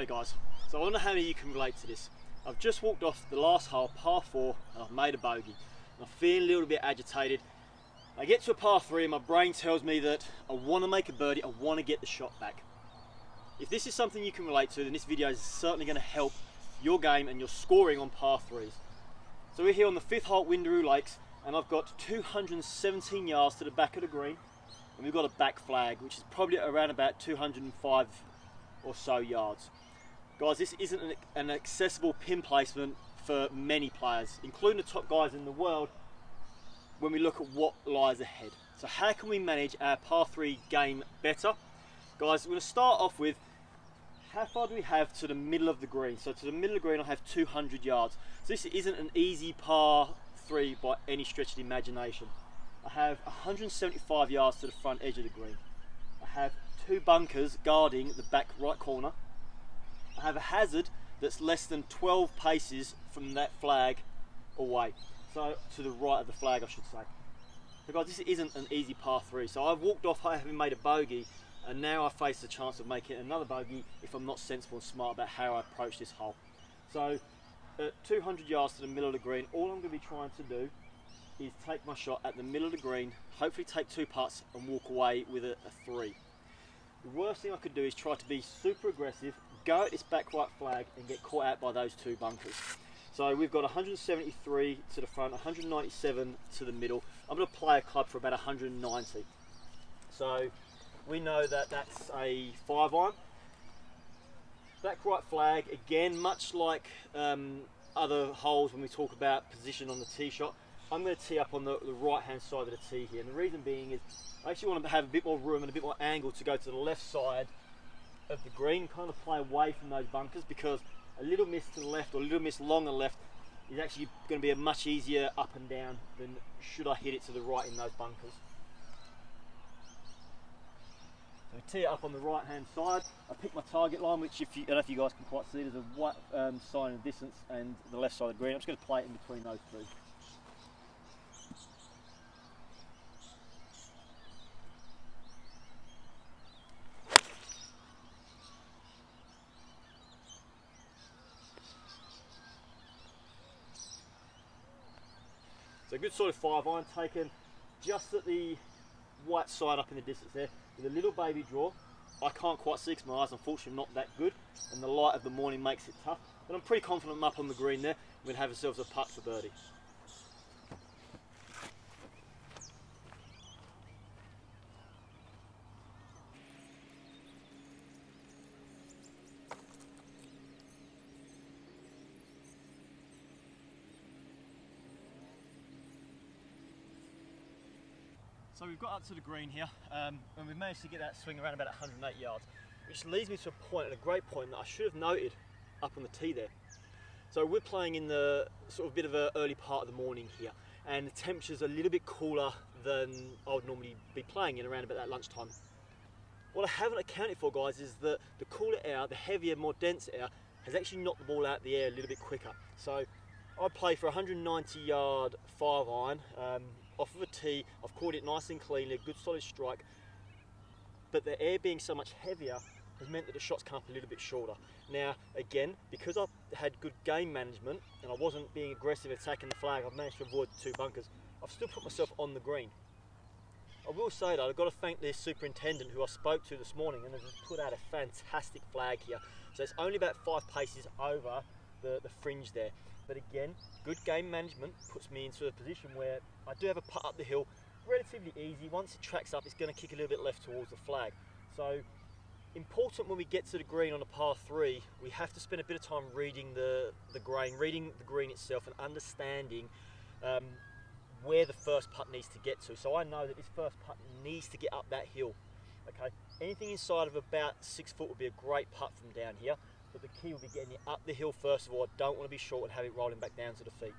G'day guys, so I wonder how many of you can relate to this. I've just walked off the last hole, par 4, and I've made a bogey. I'm feeling a little bit agitated. I get to a par 3 and my brain tells me that I want to make a birdie, I want to get the shot back. If this is something you can relate to, then this video is certainly going to help your game and your scoring on par 3s. So we're here on the 5th hole at Windaroo Lakes, and I've got 217 yards to the back of the green, and we've got a back flag, which is probably around about 205 or so yards. Guys, this isn't an accessible pin placement for many players, including the top guys in the world, when we look at what lies ahead. So how can we manage our par 3 game better? Guys, we're going to start off with how far do we have to the middle of the green. So to the middle of the green I have 200 yards. So this isn't an easy par 3 by any stretch of the imagination. I have 175 yards to the front edge of the green. I have 2 bunkers guarding the back right corner. I have a hazard that's less than 12 paces from that flag away. So to the right of the flag, I should say. So guys, this isn't an easy par 3. So I've walked off having made a bogey, and now I face the chance of making another bogey if I'm not sensible and smart about how I approach this hole. So at 200 yards to the middle of the green, all I'm going to be trying to do is take my shot at the middle of the green, hopefully take 2 putts and walk away with a 3. The worst thing I could do is try to be super aggressive, go at this back right flag and get caught out by those 2 bunkers. So we've got 173 to the front, 197 to the middle. I'm going to play a club for about 190. So we know that that's a 5-iron. Back right flag, again, much like other holes when we talk about position on the tee shot, I'm going to tee up on the right hand side of the tee here, and the reason being is I actually want to have a bit more room and a bit more angle to go to the left side of the green, kind of play away from those bunkers, because a little miss to the left or a little miss long and left is actually going to be a much easier up and down than should I hit it to the right in those bunkers. So I tee it up on the right hand side. I pick my target line, which I don't know if you guys can quite see, there's a white sign of distance and the left side of the green. I'm just going to play it in between those 2. So a good sort of 5-iron taken just at the white side up in the distance there with a little baby draw. I can't quite see because my eyes unfortunately not that good and the light of the morning makes it tough, but I'm pretty confident I'm up on the green there. We're going to have ourselves a putt for birdie. So we've got up to the green here, and we've managed to get that swing around about 108 yards, which leads me to a point, at a great point, that I should have noted up on the tee there. So we're playing in the sort of bit of an early part of the morning here, and the temperature's a little bit cooler than I would normally be playing in around about that lunchtime. What I haven't accounted for, guys, is that the cooler air, the heavier, more dense air, has actually knocked the ball out of the air a little bit quicker. So I play for a 190 yard 5-iron, off of a tee. I've caught it nice and clean, a good solid strike, but the air being so much heavier has meant that the shots come up a little bit shorter. Now again, because I've had good game management and I wasn't being aggressive attacking the flag, I've managed to avoid the 2 bunkers. I've still put myself on the green. I will say that I've got to thank the superintendent who I spoke to this morning, and has put out a fantastic flag here. So it's only about 5 paces over the fringe there. But again, good game management puts me into a position where I do have a putt up the hill, relatively easy. Once it tracks up, it's going to kick a little bit left towards the flag. So important when we get to the green on a par 3, we have to spend a bit of time reading the green itself and understanding where the first putt needs to get to. So I know that this first putt needs to get up that hill. Okay, anything inside of about 6 foot would be a great putt from down here. But the key will be getting it up the hill first of all. I don't want to be short and have it rolling back down to the feet.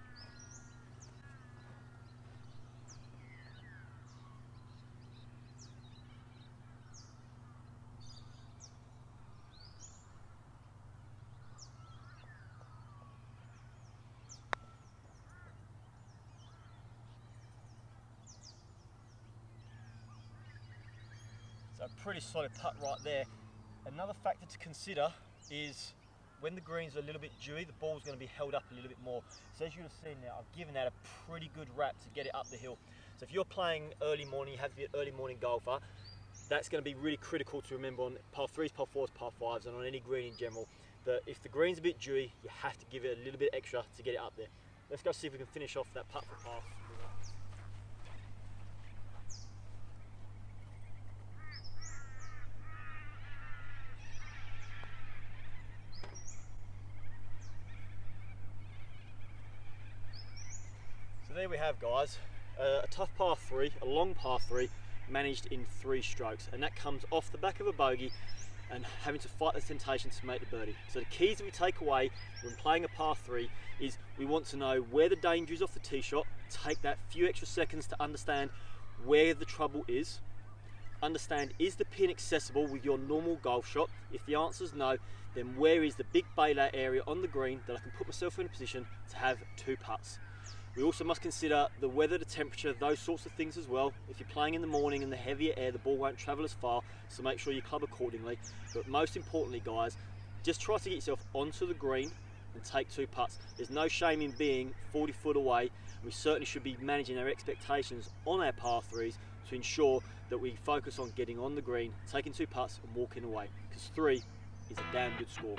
So a pretty solid putt right there. Another factor to consider is when the greens are a little bit dewy, the ball's going to be held up a little bit more. So as you'll have seen now, I've given that a pretty good wrap to get it up the hill. So if you're playing early morning, you have to be an early morning golfer, that's going to be really critical to remember on par 3s, par 4s, par 5s, and on any green in general, that if the green's a bit dewy, you have to give it a little bit extra to get it up there. Let's go see if we can finish off that putt for par. So there we have, guys, a tough par 3, a long par 3, managed in 3 strokes, and that comes off the back of a bogey and having to fight the temptation to make the birdie. So the keys that we take away when playing a par 3 is we want to know where the danger is off the tee shot, take that few extra seconds to understand where the trouble is, understand is the pin accessible with your normal golf shot. If the answer is no, then where is the big bailout area on the green that I can put myself in a position to have 2 putts. We also must consider the weather, the temperature, those sorts of things as well. If you're playing in the morning in the heavier air, the ball won't travel as far, so make sure you club accordingly. But most importantly, guys, just try to get yourself onto the green and take 2 putts. There's no shame in being 40 foot away. We certainly should be managing our expectations on our par 3s to ensure that we focus on getting on the green, taking 2 putts and walking away, because 3 is a damn good score.